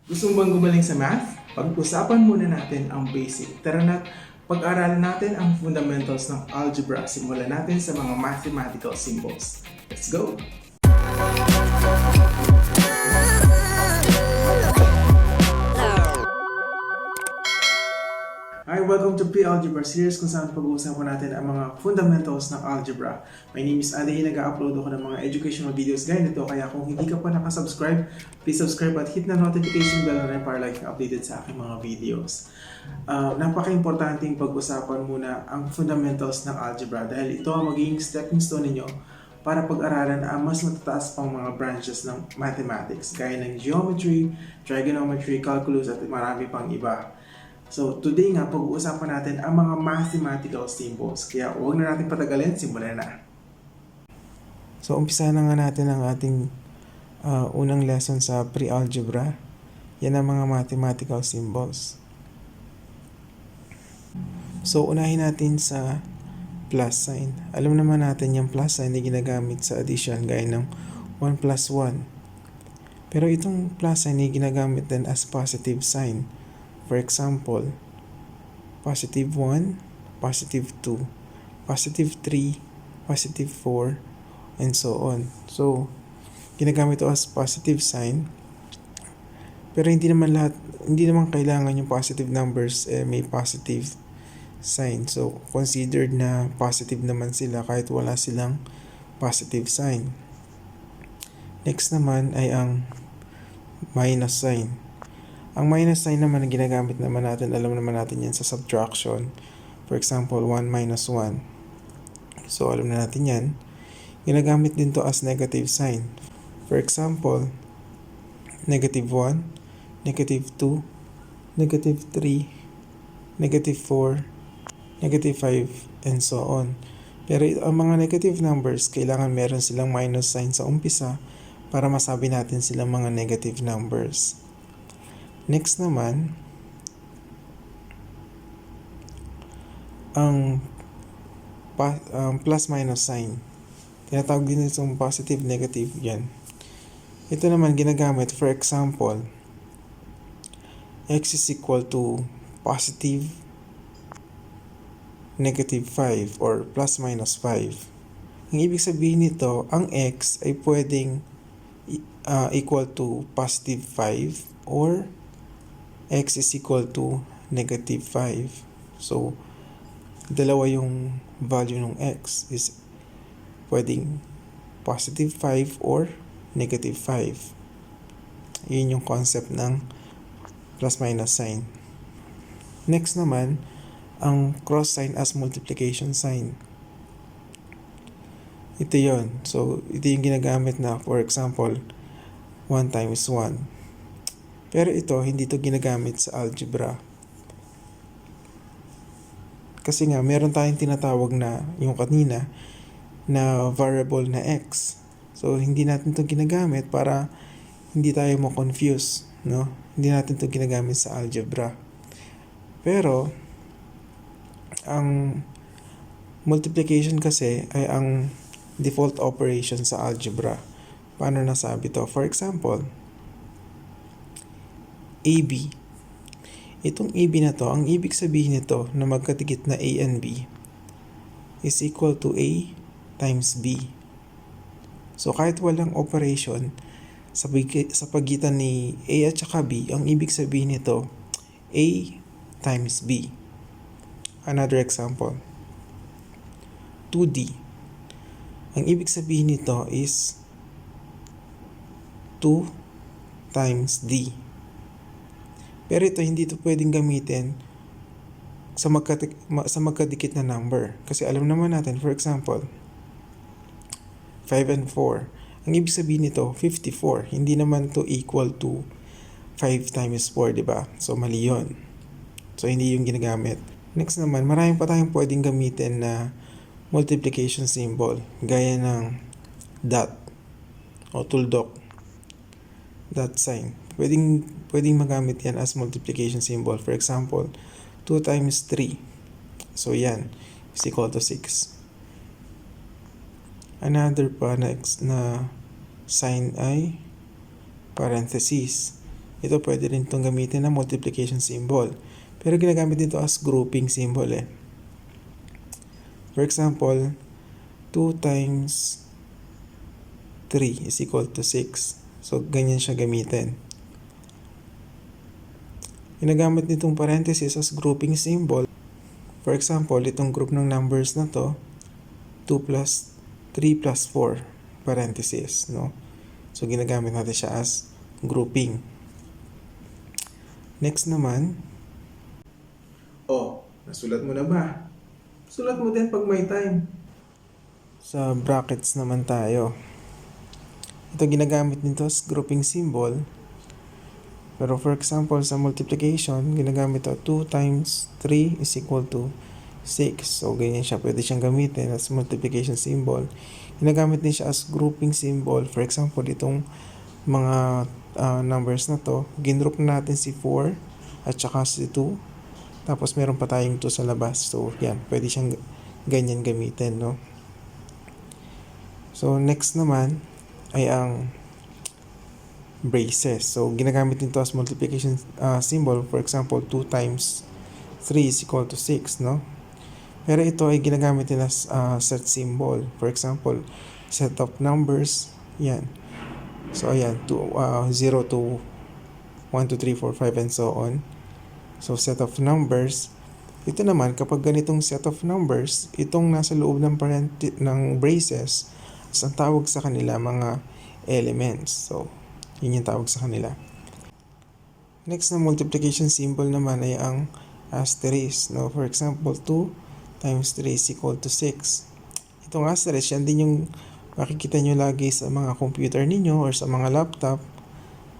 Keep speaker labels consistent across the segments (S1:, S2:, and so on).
S1: Gusto mo bang gumaling sa math? Pag-usapan muna natin ang basic. Tara na't pag-aralan natin ang fundamentals ng algebra. Simulan natin sa mga mathematical symbols. Let's go! Hi, welcome to Pre-Algebra Series kung saan pag-uusapan natin ang mga fundamentals ng algebra. My name is Adi, nag-upload ako ng mga educational videos gaya nito, kaya kung hindi ka pa nakasubscribe, please subscribe at hit na notification bell na rin para like na updated sa aking mga videos. Napaka-importanting pag-usapan muna ang fundamentals ng algebra dahil ito ang magiging stepping stone ninyo para pag-aralan ang mas matataas pang mga branches ng mathematics gaya ng geometry, trigonometry, calculus at marami pang iba. So, today nga, pag-uusapan natin ang mga mathematical symbols. Kaya huwag na natin patagalin, simulan na. So, umpisa na nga natin ang ating unang lesson sa pre-algebra. Yan ang mga mathematical symbols. So, unahin natin sa plus sign. Alam naman natin yung plus sign na ginagamit sa addition gaya ng 1 plus 1. Pero itong plus sign ay ginagamit din as positive sign. For example, positive 1, positive 2, positive 3, positive 4, and so on. So, ginagamit ito as positive sign. Pero hindi naman kailangan yung positive numbers may positive sign. So, considered na positive naman sila kahit wala silang positive sign. Next naman ay ang minus sign. Ang minus sign naman na ginagamit naman natin, alam naman natin yan sa subtraction. For example, 1 minus 1. So, alam na natin yan. Ginagamit din to as negative sign. For example, negative 1, negative 2, negative 3, negative 4, negative 5, and so on. Pero ang mga negative numbers, kailangan meron silang minus sign sa umpisa para masabi natin silang mga negative numbers. Next naman, ang plus minus sign. Tinatawag din itong positive, negative, yan. Ito naman ginagamit, for example, x is equal to positive, negative 5 or plus minus 5. Ang ibig sabihin nito, ang x ay pwedeng equal to positive 5 or x is equal to negative 5. So, dalawa yung value ng x is pwedeng positive 5 or negative 5. Yun yung concept ng plus minus sign. Next naman, ang cross sign as multiplication sign. Ito yun. So, ito yung ginagamit na, for example, 1 times 1. Pero ito, hindi ito ginagamit sa algebra. Kasi nga, meron tayong tinatawag na, yung kanina, na variable na x. So, hindi natin ito ginagamit para hindi tayo ma-confuse, no? Hindi natin ito ginagamit sa algebra. Pero, ang multiplication kasi ay ang default operation sa algebra. Paano nasabi ito? For example, AB. Itong AB na to, ang ibig sabihin nito na magkadikit na A and B is equal to A times B. So kahit walang operation sa pagitan ni A at saka B, ang ibig sabihin nito A times B. Another example, 2D. Ang ibig sabihin nito is 2 times D. Pero ito, hindi ito pwedeng gamitin sa magkadikit na number. Kasi alam naman natin, for example, 5 and 4. Ang ibig sabihin nito, 54. Hindi naman to equal to 5 times 4, di ba? So, mali yun. So, hindi yung ginagamit. Next naman, maraming pa tayong pwedeng gamitin na multiplication symbol. Gaya ng dot o tuldok. Dot sign. Pwedeng magamit yan as multiplication symbol. For example, 2 times 3. So, yan. Is equal to 6. Another pa na sign ay parenthesis. ito pwede rin itong gamitin na multiplication symbol. Pero ginagamit dito as grouping symbol eh. For example, 2 times 3 is equal to 6. So, ganyan siya gamitin. Ginagamit nitong parenthesis as grouping symbol. For example, itong group ng numbers na to, 2 plus 3 plus 4, parenthesis, no? So, ginagamit natin siya as grouping. Next naman, nasulat mo na ba? Sulat mo din pag may time. Sa brackets naman tayo. Ito ginagamit nito as grouping symbol. Pero for example, sa multiplication, ginagamit ito 2 times 3 is equal to 6. So, ganyan siya. Pwede siyang gamitin as multiplication symbol. Ginagamit din siya as grouping symbol. For example, itong mga numbers na to, ginroup na natin si 4 at saka si 2. Tapos, meron pa tayong 2 sa labas. So, yan. Pwede siyang ganyan gamitin, no? So, next naman ay ang braces. So, ginagamit nito as multiplication symbol. For example, 2 times 3 is equal to 6, no? Pero ito ay ginagamit din as set symbol. For example, set of numbers. Yan. So, ayan. 0 to 1, 2, 3, 4, 5, and so on. So, set of numbers. Ito naman, kapag ganitong set of numbers, itong nasa loob ng braces, ang tawag sa kanila mga elements. So, yun yung tawag sa kanila. Next na multiplication symbol naman ay ang asterisk. No? For example, 2 times 3 is equal to 6. Itong asterisk, yan din yung makikita nyo lagi sa mga computer ninyo or sa mga laptop.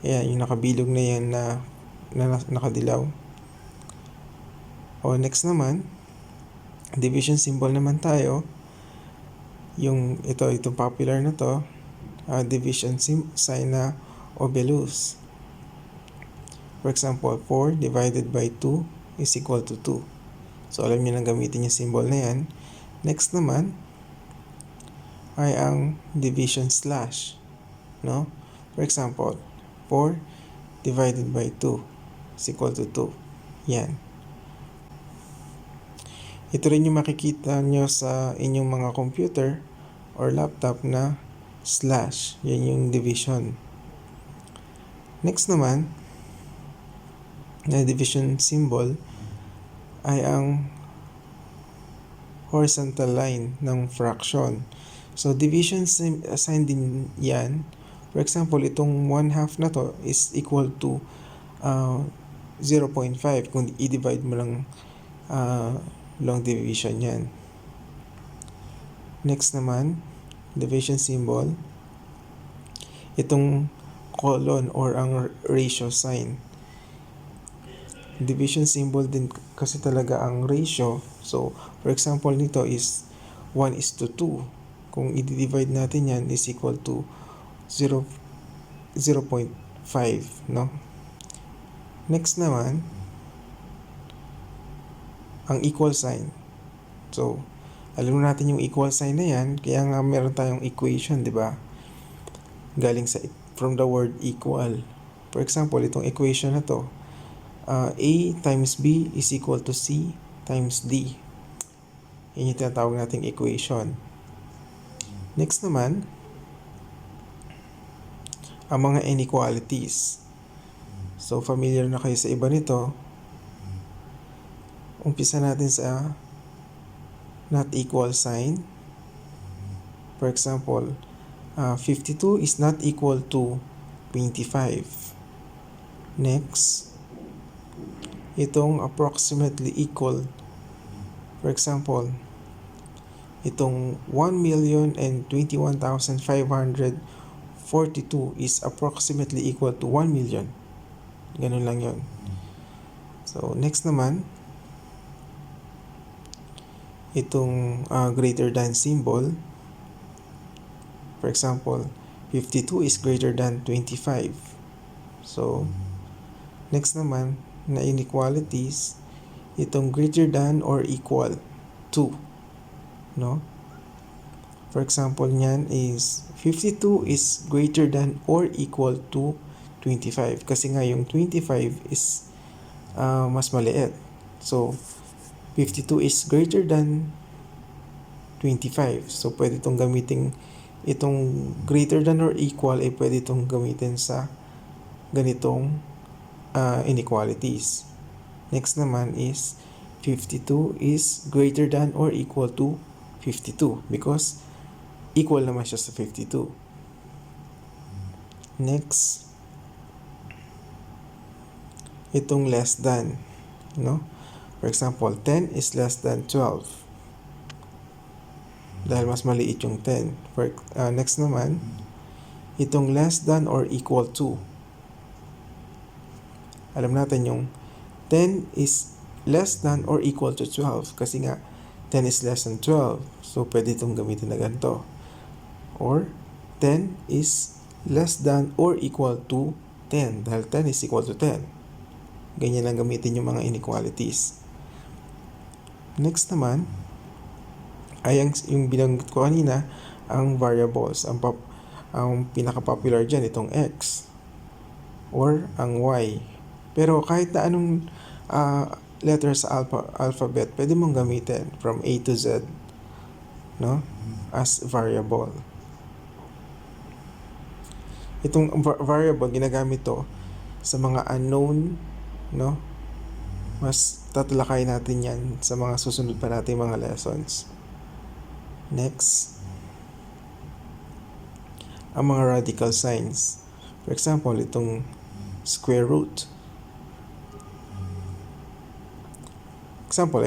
S1: Ayan, yung nakabilog na yan na nakadilaw. O next naman, division symbol naman tayo. Itong popular na to, division sign na obelus. For example, 4 divided by 2 is equal to 2. So, alam niyo nang gamitin yung symbol na yan. Next naman ay ang division slash. No? For example, 4 divided by 2 is equal to 2. Yan. Ito rin yung makikita nyo sa inyong mga computer or laptop na slash. Yan yung division. Next naman, na division symbol ay ang horizontal line ng fraction. So, division sign din yan. For example, itong 1/2 na to is equal to 0.5 kung i-divide mo lang long division yan. Next naman, division symbol, itong colon or ang ratio sign. Division symbol din kasi talaga ang ratio. So, for example nito is 1:2. Kung i-divide natin yan is equal to 0.5, no? Next naman, ang equal sign. So, alam natin yung equal sign na yan, kaya nga meron tayong equation, di ba? Galing from the word equal. For example, itong equation na to, A times B is equal to C times D. Yan yung tinatawag nating equation. Next naman, ang mga inequalities. So, familiar na kayo sa iba nito. Umpisa natin sa not equal sign. For example, 52 is not equal to 25. Next, itong approximately equal. For example, itong 1,021,542 is approximately equal to 1 million. Ganun lang yun. So, next naman, itong greater than symbol. For example, 52 is greater than 25. So, next naman, na inequalities, itong greater than or equal to. No? For example, niyan is 52 is greater than or equal to 25. Kasi nga yung 25 is mas maliit. So, 52 is greater than 25. So, pwede itong gamitin, itong greater than or equal ay pwede itong gamitin sa ganitong inequalities. Next naman is 52 is greater than or equal to 52 because equal naman siya sa 52. Next, itong less than, no? For example, 10 is less than 12. Dahil mas maliit yung 10. Next naman, itong less than or equal to. Alam natin yung 10 is less than or equal to 12 kasi nga 10 is less than 12. So, pwede itong gamitin na ganito. Or, 10 is less than or equal to 10 dahil 10 is equal to 10. Ganyan lang gamitin yung mga inequalities. Next naman, ay yung binanggit ko kanina, ang variables. Ang pinaka-popular dyan, itong x or ang y. Pero kahit na anong letter sa alphabet, pwede mong gamitin from A to Z, no? As variable. Itong variable, ginagamit to sa mga unknown, no? Mas tatalakayin natin yan sa mga susunod pa nating mga lessons. Next, ang mga radical signs. For example, itong square root. Example,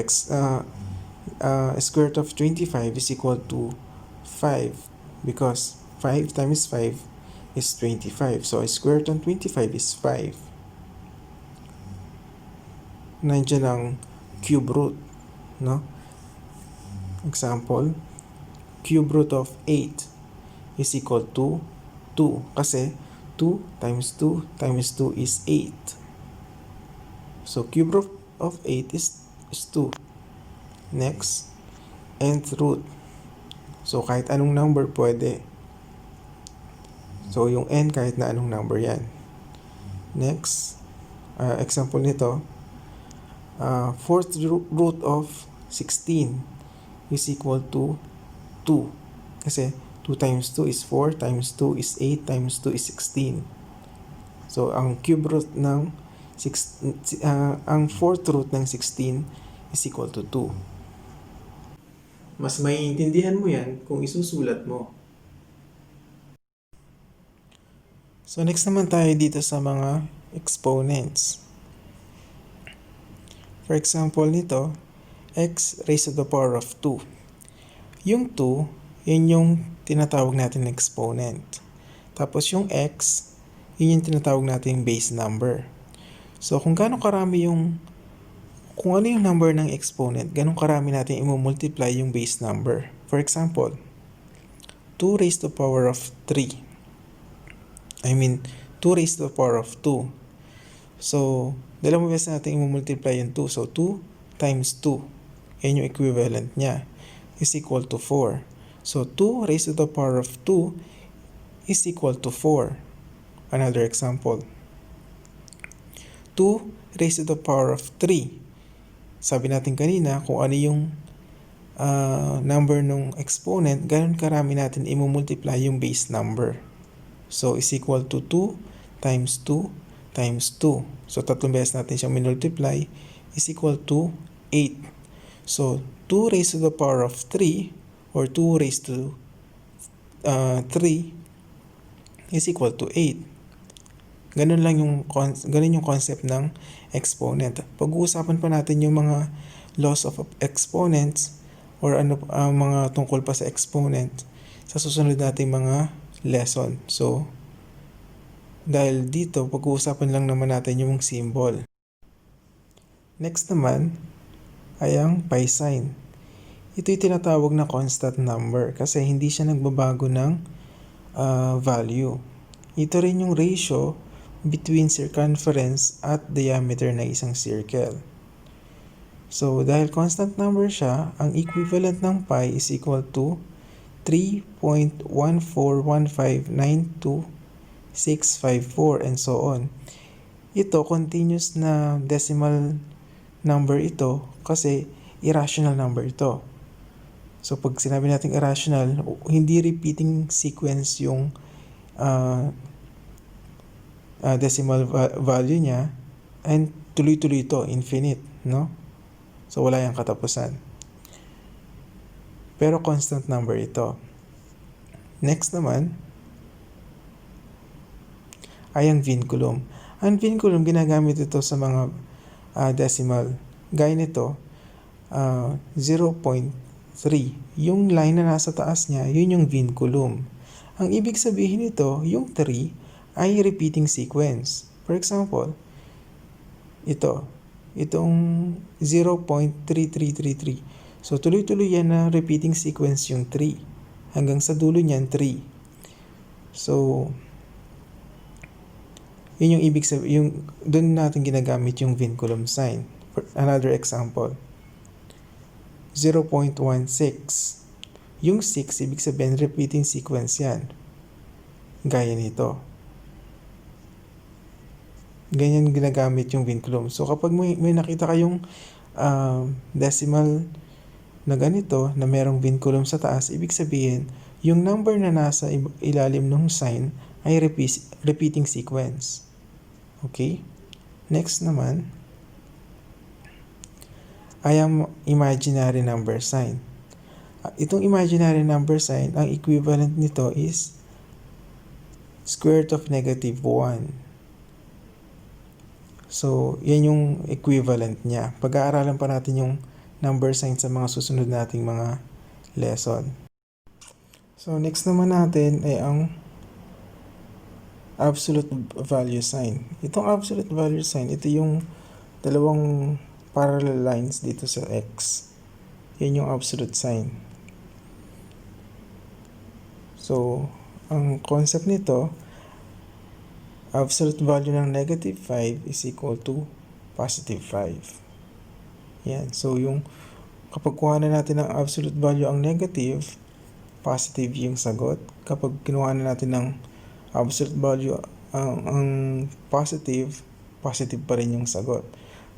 S1: square root of 25 is equal to 5 because 5 times 5 is 25. So, square root of 25 is 5. Nandiyan ang cube root, no? Example, cube root of 8 is equal to 2 kasi 2 times 2 times 2 is 8. So, cube root of 8 is 2. Next, nth root. So, kahit anong number pwede. So, yung n kahit na anong number yan. Next, example nito, fourth root of 16 is equal to 2. Kasi 2 times 2 is 4, times 2 is 8, times 2 is 16. So, ang cube root ng ang fourth root ng 16 is equal to 2. Mas maiintindihan mo yan kung isusulat mo. So, next naman tayo dito sa mga exponents. For example nito, x raised to the power of 2. Yung 2, yun yung tinatawag natin na exponent. Tapos yung x, yun yung tinatawag natin base number. So, kung ano yung number ng exponent, ganun karami natin i-multiply yung base number. For example, 2 raised to the power of 3. 2 raised to the power of 2. So, dalawang beses natin i-multiply yung 2. So, 2 times 2. Yan yung equivalent niya. Is equal to 4. So, 2 raised to the power of 2 is equal to 4. Another example. 2 raised to the power of 3. Sabi natin kanina, kung ano yung number ng exponent, ganun karami natin i-multiply yung base number. So, is equal to 2 times 2 times 2. So, tatlong beses natin siyang minultiply is equal to 8. So, 2 raised to the power of 3 or 2 raised to 3 is equal to 8. Ganun yung concept ng exponent. Pag-uusapan pa natin yung mga laws of exponents or mga tungkol pa sa exponent sa susunod nating mga lesson. So, dahil dito, pag-uusapan lang naman natin yung symbol. Next naman ay ang pi sign. Ito'y tinatawag na constant number kasi hindi siya nagbabago ng value. Ito rin yung ratio between circumference at diameter ng isang circle. So, dahil constant number siya, ang equivalent ng pi is equal to 3.141592 6, 5, 4, and so on. Ito, continuous na decimal number ito kasi irrational number ito. So, pag sinabi natin irrational, hindi repeating sequence yung decimal value niya, and tuloy-tuloy ito, infinite, no? So, wala yung katapusan. Pero constant number ito. Next naman ay ang vinculum. Ang vinculum, ginagamit ito sa mga decimal. Gaya nito, 0.3. Yung line na nasa taas niya, yun yung vinculum. Ang ibig sabihin nito, yung 3 ay repeating sequence. For example, itong 0.3333. So, tuloy-tuloy yan na repeating sequence yung 3. Hanggang sa dulo niyan, 3. So, yun yung ibig sabihin, yung doon natin ginagamit yung vinculum sign. For another example, 0.16. Yung 6, ibig sabihin, repeating sequence yan. Gaya nito. Ganyan ginagamit yung vinculum. So, kapag may nakita kayong decimal na ganito, na merong vinculum sa taas, ibig sabihin, yung number na nasa ilalim ng sign ay repeating sequence. Okay? Next naman ay ang imaginary number sign. Itong imaginary number sign, ang equivalent nito is square root of negative 1. So, yan yung equivalent niya. Pag-aaralan pa natin yung number sign sa mga susunod nating mga lesson. So, next naman natin ay ang absolute value sign. Itong absolute value sign, ito yung dalawang parallel lines dito sa x. Yan yung absolute sign. So, ang concept nito, absolute value ng negative 5 is equal to positive 5. Yan. So, yung kapag kuha na natin ng absolute value ang negative, positive yung sagot. Kapag kinuha na natin ng absolute value ang positive, positive pa rin yung sagot.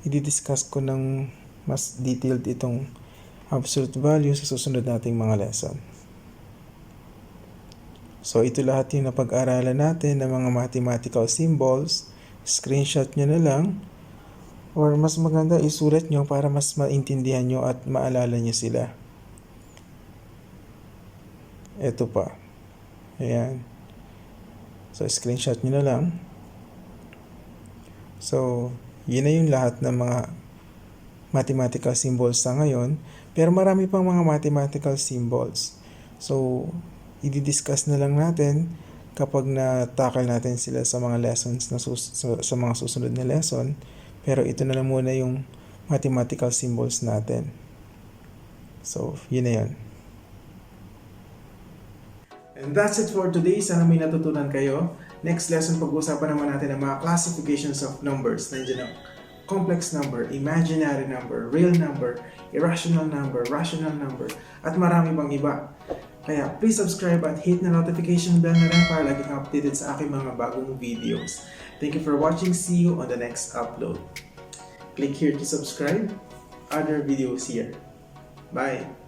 S1: I-discuss ko ng mas detailed itong absolute value sa susunod nating mga lesson. So, ito lahat yung napag-aralan natin ng mga mathematical symbols. Screenshot nyo na lang. Or mas maganda, isulat nyo para mas maintindihan nyo at maalala nyo sila. Ito pa. Ayan. So, screenshot nyo na lang. So, yun na yung lahat ng mga mathematical symbols sa ngayon. Pero marami pang mga mathematical symbols. So, i-discuss na lang natin kapag na-tackle natin sila sa mga lessons sa mga susunod na lesson. Pero ito na lang muna yung mathematical symbols natin. So, yun na yun. And that's it for today. Sana may natutunan kayo. Next lesson, pag-uusapan naman natin ang mga classifications of numbers. Nandiyan ang complex number, imaginary number, real number, irrational number, rational number, at marami pang iba. Kaya please subscribe at hit na notification bell na rin para lagi kang updated sa aking mga bagong videos. Thank you for watching. See you on the next upload. Click here to subscribe. Other videos here. Bye!